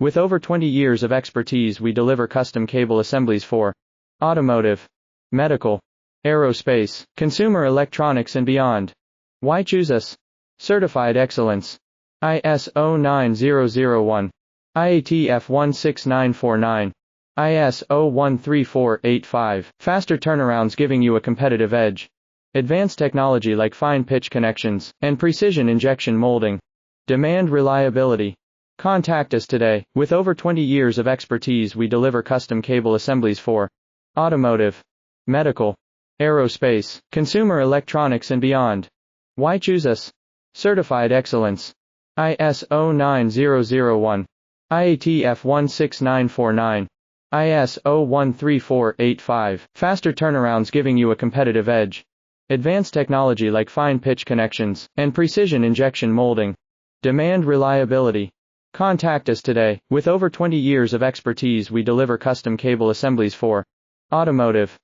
With over 20 years of expertise, we deliver custom cable assemblies for automotive, medical, aerospace, consumer electronics and beyond. Why choose us? Certified excellence. ISO 9001, IATF 16949, ISO 13485. Faster turnarounds giving you a competitive edge. Advanced technology like fine pitch connections and precision injection molding. Demand reliability. Contact us today. With over 20 years of expertise, we deliver custom cable assemblies for automotive, medical, aerospace, consumer electronics and beyond. Why choose us? Certified excellence. ISO 9001, IATF 16949, ISO 13485. Faster turnarounds giving you a competitive edge. Advanced technology like fine pitch connections and precision injection molding. Demand reliability. Contact us today. With over 20 years of expertise, we deliver custom cable assemblies for automotive,